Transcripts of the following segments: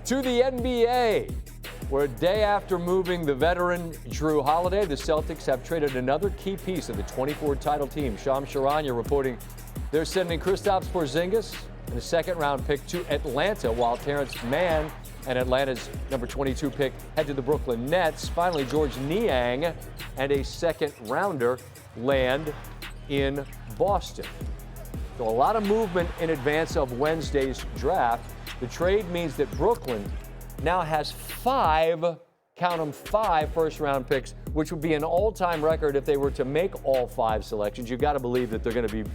To the NBA, where a day after moving the veteran Jrue Holiday, the Celtics have traded another key piece of the 24 title team. Charania reporting they're sending Kristaps, Porzingis, and a second-round pick to Atlanta, while Terrence Mann and Atlanta's number 22 pick head to the Brooklyn Nets. Finally, George Niang and a second-rounder land in Boston. So a lot of movement in advance of Wednesday's draft. The trade means that Brooklyn now has five first-round picks, which would be an all-time record if they were to make all five selections. You've got to believe that they're going to be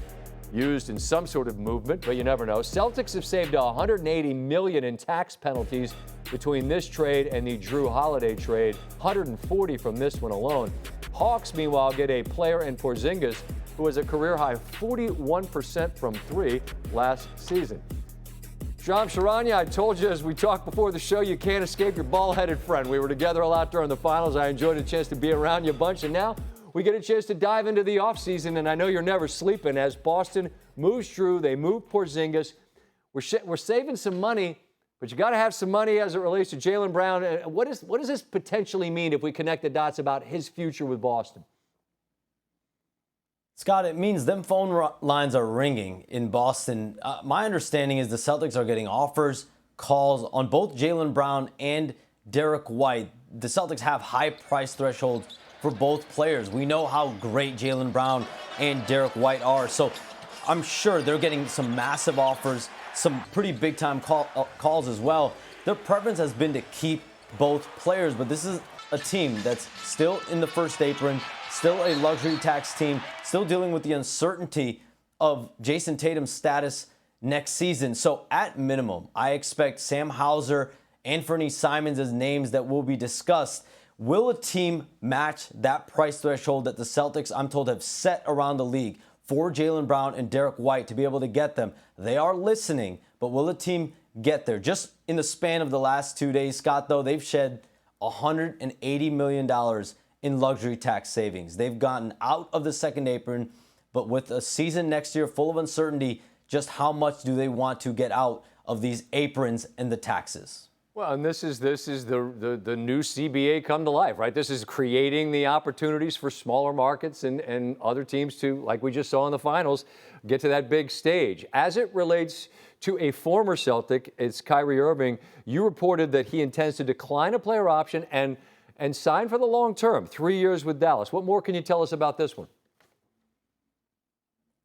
used in some sort of movement, but you never know. Celtics have saved $180 million in tax penalties between this trade and the Jrue Holiday trade, $140 from this one alone. Hawks, meanwhile, get a player in Porzingis who has a career-high 41% from three last season. John Charania, I told you as we talked before the show, you can't escape your ball-headed friend. We were together a lot during the finals. I enjoyed a chance to be around you a bunch, and now we get a chance to dive into the offseason, and I know you're never sleeping. As Boston moves Jrue, they move Porzingis. We're saving some money, but you got to have some money as it relates to Jaylen Brown. What does this potentially mean if we connect the dots about his future with Boston? Scott, it means them phone lines are ringing in Boston. My understanding is the Celtics are getting offers, calls on both Jaylen Brown and Derek White. The Celtics have high price thresholds for both players. We know how great Jaylen Brown and Derek White are. So I'm sure they're getting some massive offers, some pretty big-time calls as well. Their preference has been to keep both players, but this is a team that's still in the first apron, still a luxury tax team, still dealing with the uncertainty of Jason Tatum's status next season. So at minimum, I expect Sam Hauser and Fernie Simons as names that will be discussed. Will a team match that price threshold that the Celtics, I'm told, have set around the league for Jaylen Brown and Derek White to be able to get them? They are listening, but will a team get there? Just in the span of the last 2 days, Scott, though, they've shed $180 million in luxury tax savings. They've gotten out of the second apron, but with a season next year full of uncertainty, just how much do they want to get out of these aprons and the taxes? Well, and this is the new CBA come to life, right? This is creating the opportunities for smaller markets and other teams to, like we just saw in the finals, get to that big stage. As it relates to a former Celtic, it's Kyrie Irving. You reported that he intends to decline a player option and sign for the long term, 3 years with Dallas. What more can you tell us about this one?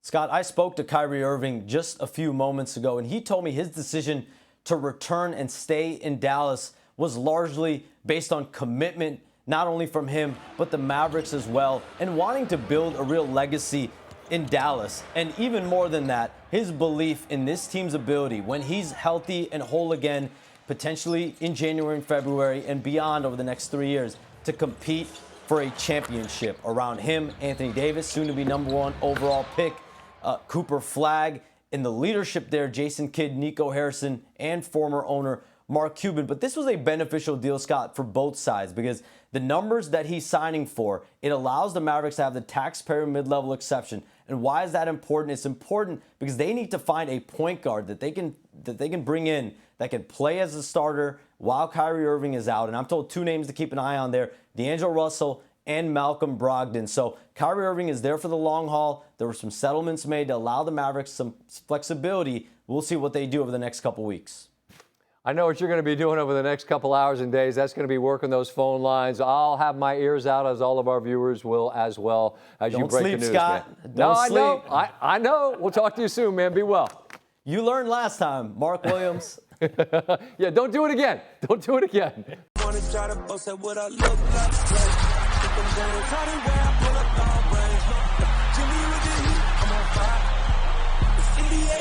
Scott, I spoke to Kyrie Irving just a few moments ago, and he told me his decision to return and stay in Dallas was largely based on commitment, not only from him, but the Mavericks as well, and wanting to build a real legacy in Dallas. And even more than that, his belief in this team's ability, when he's healthy and whole again, potentially in January and February and beyond over the next 3 years, to compete for a championship. Around him, Anthony Davis, soon to be #1 overall pick, Cooper Flagg, in the leadership there, Jason Kidd, Nico Harrison, and former owner Mark Cuban. But this was a beneficial deal, Scott, for both sides, because the numbers that he's signing for, it allows the Mavericks to have the taxpayer mid-level exception. And why is that important? It's important because they need to find a point guard that they can bring in that can play as a starter while Kyrie Irving is out. And I'm told two names to keep an eye on there, D'Angelo Russell and Malcolm Brogdon. So Kyrie Irving is there for the long haul. There were some settlements made to allow the Mavericks some flexibility. We'll see what they do over the next couple weeks. I know what you're going to be doing over the next couple hours and days. That's going to be working those phone lines. I'll have my ears out, as all of our viewers will as well, as you break the news, Scott. man. Don't I sleep. know. I know. We'll talk to you soon, man. Be well. You learned last time, Mark Williams. Yeah, don't do it again. Don't do it again. Jimmy with the heat, I'm on fire. It's NBA,